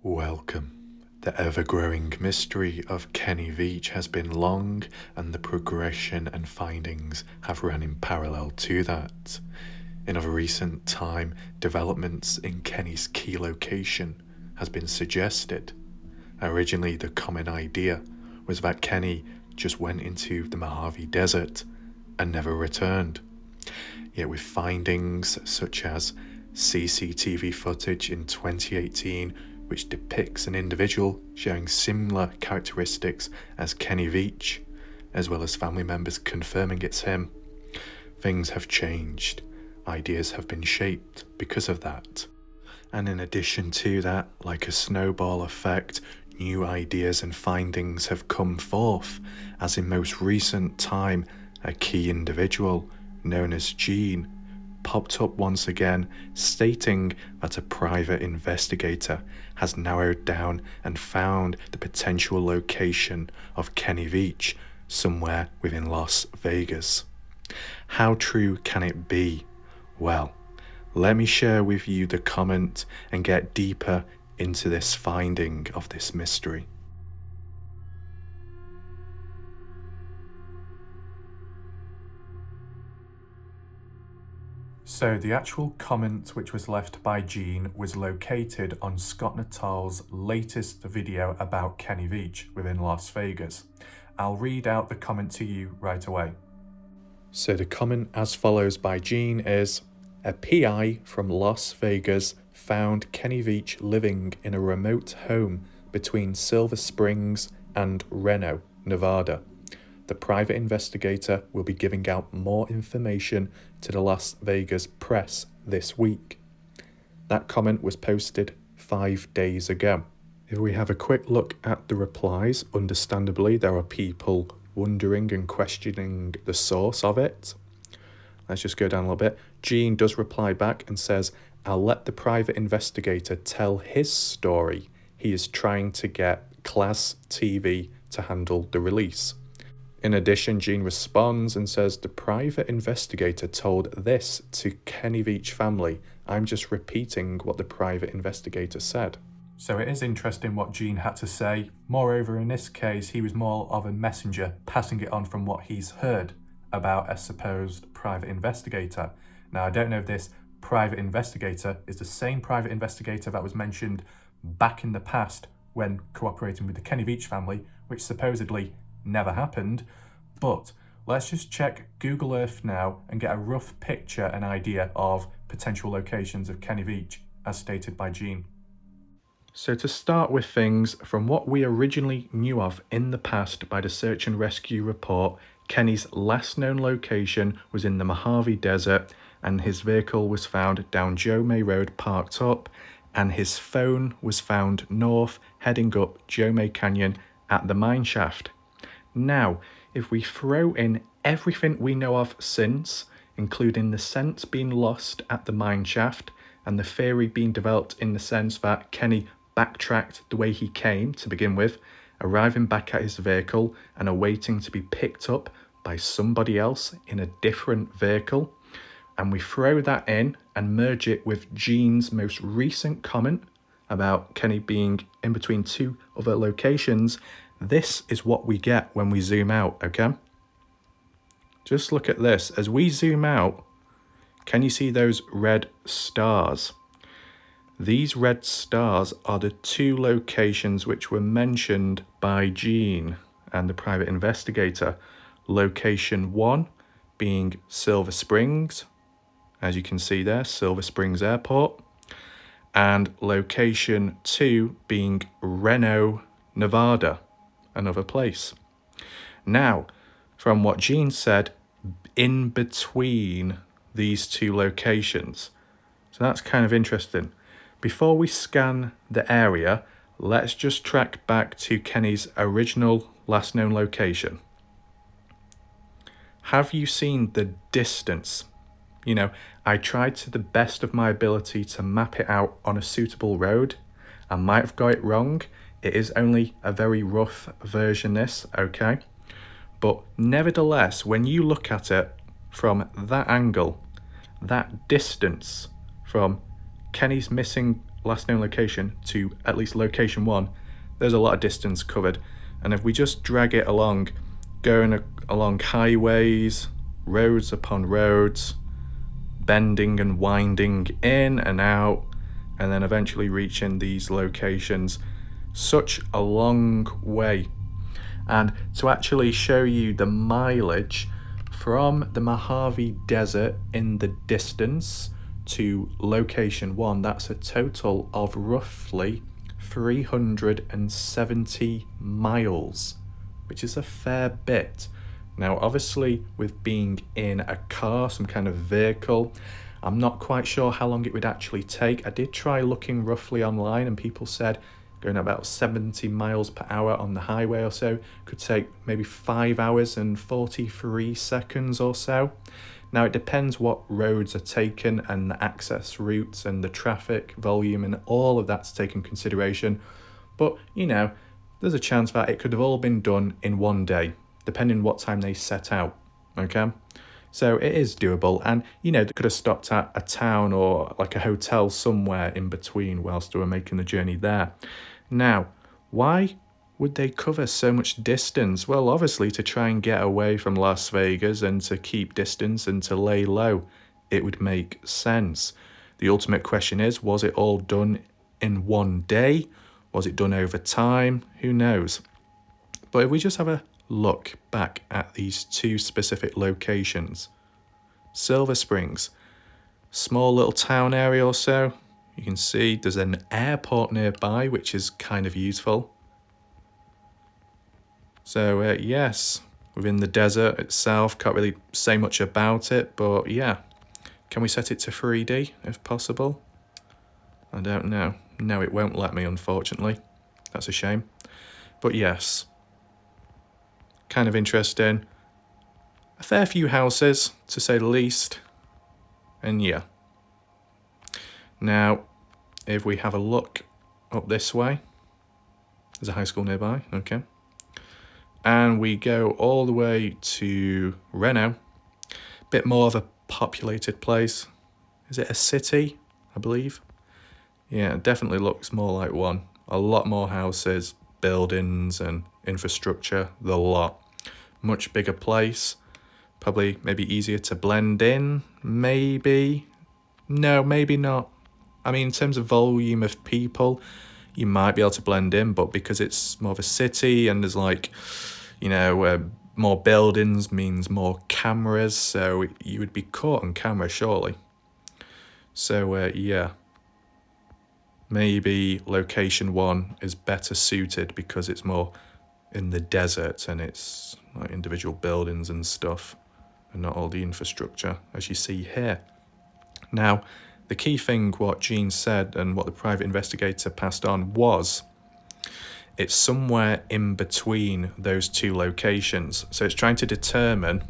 Welcome. The ever-growing mystery of Kenny Veach has been long, and the progression and findings have run in parallel to that. In a recent time, developments in Kenny's key location has been suggested. Originally, the common idea was that Kenny just went into the Mojave Desert and never returned. Yet with findings such as CCTV footage in 2018 which depicts an individual showing similar characteristics as Kenny Veach, as well as family members confirming it's him, things have changed. Ideas have been shaped because of that. And in addition to that, like a snowball effect, new ideas and findings have come forth, as in most recent time, a key individual known as Gene popped up once again, stating that a private investigator has narrowed down and found the potential location of Kenny Veach somewhere within Las Vegas. How true can it be? Well, let me share with you the comment and get deeper into this finding of this mystery. So the actual comment which was left by Gene was located on Scott Natal's latest video about Kenny Veach within Las Vegas. I'll read out the comment to you right away. So the comment as follows by Gene is, a PI from Las Vegas found Kenny Veach living in a remote home between Silver Springs and Reno, Nevada. The private investigator will be giving out more information to the Las Vegas press this week. That comment was posted 5 days ago. If we have a quick look at the replies, understandably there are people wondering and questioning the source of it. Let's just go down a little bit. Gene does reply back and says, I'll let the private investigator tell his story. He is trying to get Class TV to handle the release. In addition, Gene responds and says, the private investigator told this to Kenny Veach family. I'm just repeating what the private investigator said. So it is interesting what Gene had to say. Moreover, in this case, he was more of a messenger, passing it on from what he's heard about a supposed private investigator. Now, I don't know if this private investigator is the same private investigator that was mentioned back in the past when cooperating with the Kenny Veach family, which supposedly never happened, but let's just check Google Earth now and get a rough picture and idea of potential locations of Kenny Veach as stated by Gene. So to start with things, from what we originally knew of in the past by the search and rescue report, Kenny's last known location was in the Mojave Desert, and his vehicle was found down Joe May Road parked up, and his phone was found north heading up Joe May Canyon at the mine shaft. Now, if we throw in everything we know of since, including the scent being lost at the mine shaft and the theory being developed in the sense that Kenny backtracked the way he came to begin with, arriving back at his vehicle and awaiting to be picked up by somebody else in a different vehicle, and we throw that in and merge it with Gene's most recent comment about Kenny being in between two other locations, this is what we get when we zoom out, okay? Just look at this. As we zoom out, can you see those red stars? These red stars are the two locations which were mentioned by Gene and the private investigator. Location 1 being Silver Springs, as you can see there, Silver Springs Airport, and location 2 being Reno, Nevada, another place. Now, from what Gene said, in between these two locations. So that's kind of interesting. Before we scan the area, let's just track back to Kenny's original last known location. Have you seen the distance? You know, I tried to the best of my ability to map it out on a suitable road. I might have got it wrong. It is only a very rough version, this, okay? But nevertheless, when you look at it from that angle, that distance from Kenny's missing last known location to at least location 1, there's a lot of distance covered. And if we just drag it along, going along highways, roads upon roads, bending and winding in and out, and then eventually reaching these locations, such a long way. And to actually show you the mileage from the Mojave Desert in the distance to location 1, that's a total of roughly 370 miles, which is a fair bit. Now, obviously, with being in a car, some kind of vehicle, I'm not quite sure how long it would actually take. I did try looking roughly online, and people said going about 70 miles per hour on the highway or so could take maybe 5 hours and 43 seconds or so. Now, it depends what roads are taken and the access routes and the traffic volume and all of that's taken consideration. But, you know, there's a chance that it could have all been done in one day, depending what time they set out, okay? So it is doable, and, you know, they could have stopped at a town or like a hotel somewhere in between whilst they were making the journey there. Now, why would they cover so much distance? Well, obviously to try and get away from Las Vegas and to keep distance and to lay low. It would make sense. The ultimate question is, was it all done in one day? Was it done over time? Who knows? But if we just have a look back at these two specific locations. Silver Springs, small little town area or so. You can see there's an airport nearby, which is kind of useful. So yes, within the desert itself, can't really say much about it, but yeah. Can we set it to 3D if possible? I don't know. No, it won't let me, unfortunately. That's a shame. But yes, kind of interesting. A fair few houses, to say the least. And yeah. Now, if we have a look up this way, there's a high school nearby, okay. And we go all the way to Reno, bit more of a populated place. Is it a city, I believe? Yeah, it definitely looks more like one. A lot more houses, buildings and infrastructure, the lot. Much bigger place, probably maybe easier to blend in, maybe. No, maybe not. I mean, in terms of volume of people, you might be able to blend in, but because it's more of a city and there's like, you know, more buildings means more cameras, so you would be caught on camera, surely. So, yeah. Maybe location 1 is better suited because it's more in the desert and it's like individual buildings and stuff and not all the infrastructure as you see here. Now, the key thing what Gene said and what the private investigator passed on was it's somewhere in between those two locations. So it's trying to determine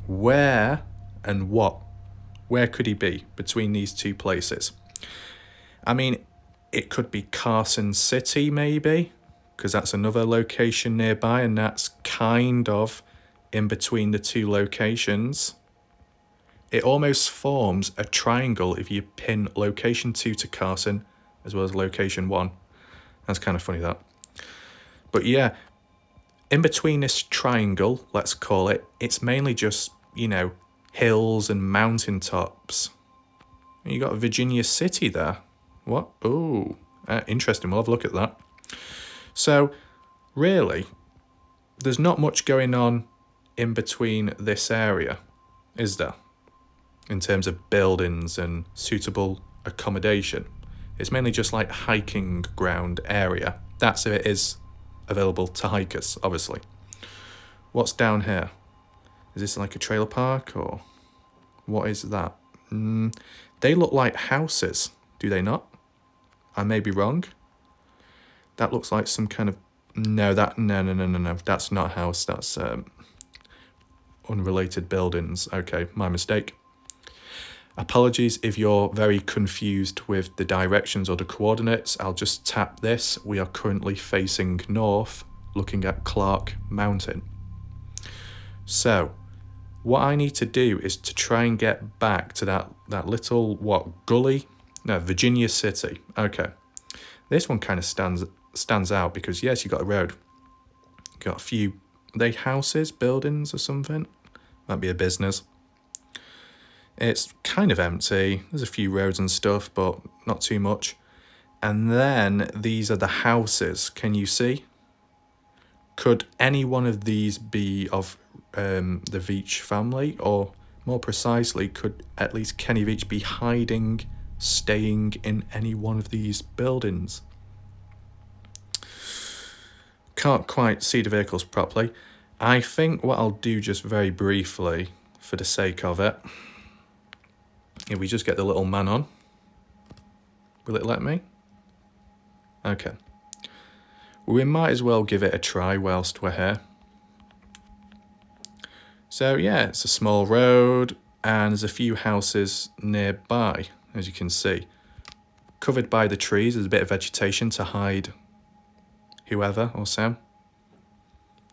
where and what. Where could he be between these two places? I mean, it could be Carson City maybe, because that's another location nearby and that's kind of in between the two locations. It almost forms a triangle if you pin location 2 to Carson as well as location 1. That's kind of funny, that. But yeah, in between this triangle, let's call it, it's mainly just, you know, hills and mountaintops. You got Virginia City there. What? Oh, interesting. We'll have a look at that. So, really, there's not much going on in between this area, is there? In terms of buildings and suitable accommodation. It's mainly just like hiking ground area. That's if it is available to hikers, obviously. What's down here? Is this like a trailer park or what is that? They look like houses, do they not? I may be wrong. That looks like some kind of... No. That's not a house. That's unrelated buildings. Okay, my mistake. Apologies if you're very confused with the directions or the coordinates. I'll just tap this. We are currently facing north, looking at Clark Mountain. So, what I need to do is to try and get back to that little, gully No, Virginia City. Okay. This one kind of stands out because, yes, you got a road. You got a few, are they houses, buildings or something? Might be a business. It's kind of empty. There's a few roads and stuff, but not too much. And then these are the houses. Can you see? Could any one of these be of the Veach family? Or more precisely, could at least Kenny Veach be hiding, staying in any one of these buildings? Can't quite see the vehicles properly. I think what I'll do just very briefly, for the sake of it, if we just get the little man on. Will it let me? Okay. We might as well give it a try whilst we're here. So yeah, it's a small road and there's a few houses nearby, as you can see. Covered by the trees, there's a bit of vegetation to hide whoever or so.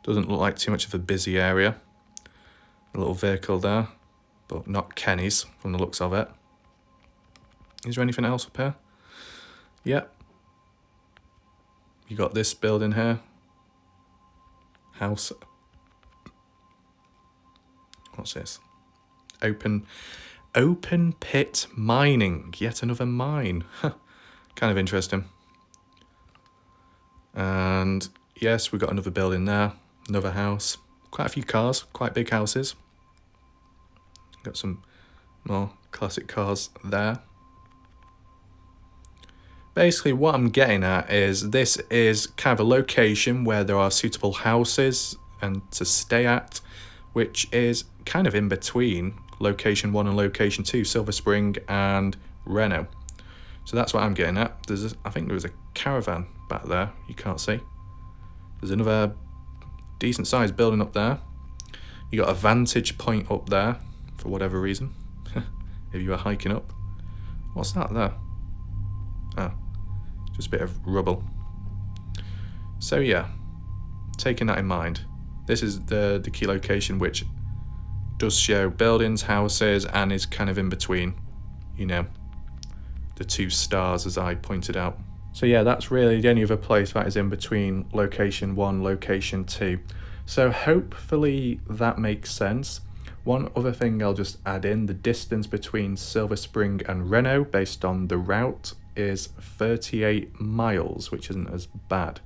Doesn't look like too much of a busy area. A little vehicle there, but not Kenny's from the looks of it. Is there anything else up here? Yep. You got this building here. House. What's this? Open pit mining. Yet another mine. Kind of interesting. And yes, we've got another building there. Another house. Quite a few cars. Quite big houses. Got some more classic cars there. Basically, what I'm getting at is this is kind of a location where there are suitable houses and to stay at, which is kind of in between location 1 and location 2, Silver Spring and Reno. So that's what I'm getting at. I think there was a caravan back there. You can't see. There's another decent sized building up there. You got a vantage point up there for whatever reason. If you were hiking up. What's that there? Oh. Just a bit of rubble. So yeah, taking that in mind, this is the key location which does show buildings, houses, and is kind of in between, you know, the 2 stars as I pointed out. So yeah, that's really the only other place that is in between location 1, location 2. So hopefully that makes sense. One other thing I'll just add in, the distance between Silver Spring and Reno based on the route is 38 miles, which isn't as bad.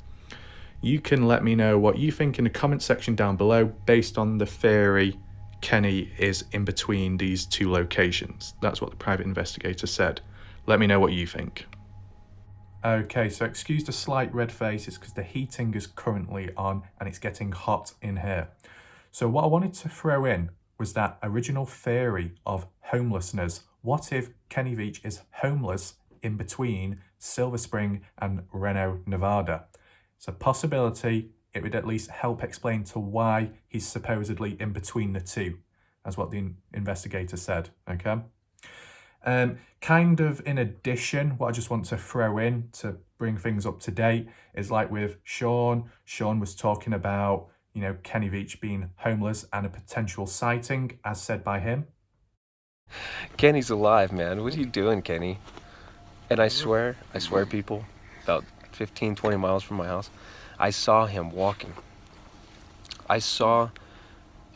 You can let me know what you think in the comment section down below based on the theory Kenny is in between these 2 locations. That's what the private investigator said. Let me know what you think. Okay, so excuse the slight red face, it's because the heating is currently on and it's getting hot in here. So what I wanted to throw in was that original theory of homelessness. What if Kenny Veach is homeless in between Silver Spring and Reno, Nevada? It's a possibility. It would at least help explain to why he's supposedly in between the 2. That's what the investigator said, okay? Kind of in addition, what I just want to throw in to bring things up to date is like with Sean was talking about, you know, Kenny Veach being homeless and a potential sighting, as said by him. Kenny's alive, man. What are you doing, Kenny? And I swear people, about 15, 20 miles from my house, I saw him walking. I saw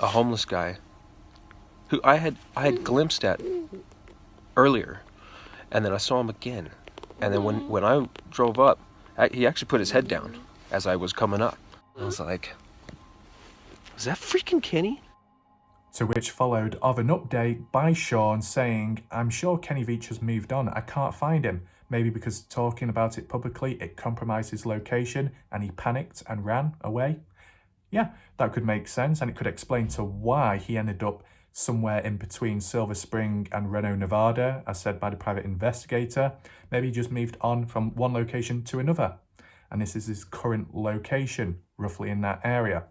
a homeless guy who I had glimpsed at earlier, and then I saw him again. And then when I drove up, he actually put his head down as I was coming up. I was like, was that freaking Kenny? To which followed of an update by Sean saying, I'm sure Kenny Veach has moved on, I can't find him. Maybe because talking about it publicly, it compromised his location and he panicked and ran away. Yeah, that could make sense, and it could explain to why he ended up somewhere in between Silver Spring and Reno, Nevada, as said by the private investigator. Maybe he just moved on from one location to another, and this is his current location, roughly in that area.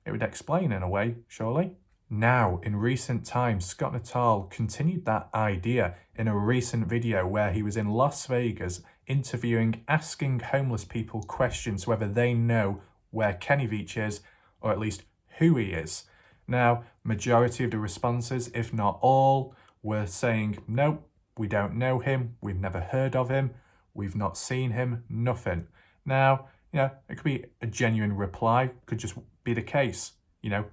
It would explain in a way, surely. Now, in recent times, Scott Natal continued that idea in a recent video where he was in Las Vegas interviewing, asking homeless people questions whether they know where Kenny Veach is, or at least who he is. Now, majority of the responses, if not all, were saying, nope, we don't know him, we've never heard of him, we've not seen him, nothing. Now, it could be a genuine reply, could just be the case.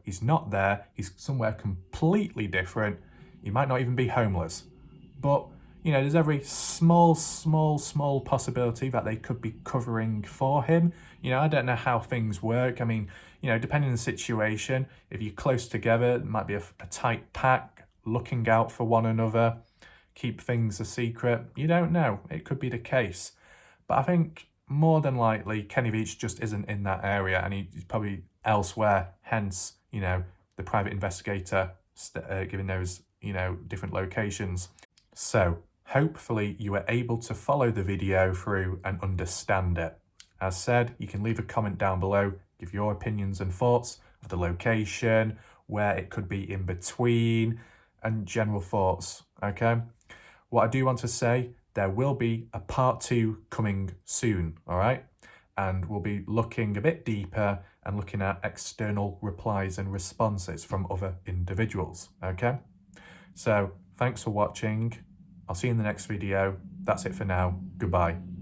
He's not there, he's somewhere completely different, he might not even be homeless. But, there's every small possibility that they could be covering for him. I don't know how things work. I mean, depending on the situation, if you're close together, it might be a tight pack, looking out for one another, keep things a secret. You don't know. It could be the case. But I think more than likely, Kenny Veach just isn't in that area and he's probably elsewhere. Hence, the private investigator giving those, different locations. So hopefully you were able to follow the video through and understand it. As said, you can leave a comment down below, give your opinions and thoughts of the location, where it could be in between, and general thoughts, okay? What I do want to say, there will be a part 2 coming soon, all right? And we'll be looking a bit deeper and looking at external replies and responses from other individuals, okay? So, thanks for watching. I'll see you in the next video. That's it for now. Goodbye.